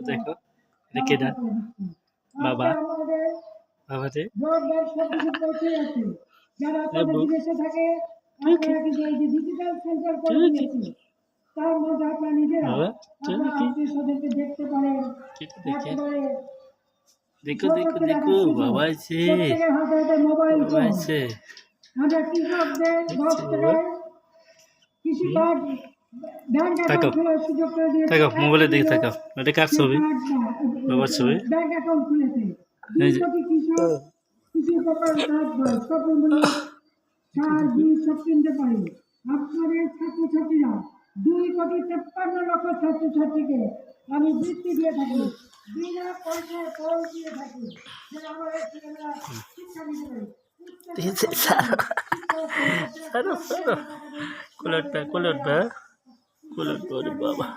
দেখো এটা কেডা বাবা বাবা রে দেখো দেখো দেখো বাবা আছে বাবা আছে তাকাও তাকাও মোবাইলের দিকে তাকাও এটা কার ছবি বাবার ছবি এই যে আপনাদের ছাত্রছাত্রীরা 2,53,লক্ষ ছাত্রছাত্রীকে আমি বৃত্তি দিয়ে থাকি, বিনা পয়সায় ফল দিয়ে থাকি, যেন আমাদের ছেলেমেয়েরা শিক্ষা নিতে পারে। কোলটা বাবা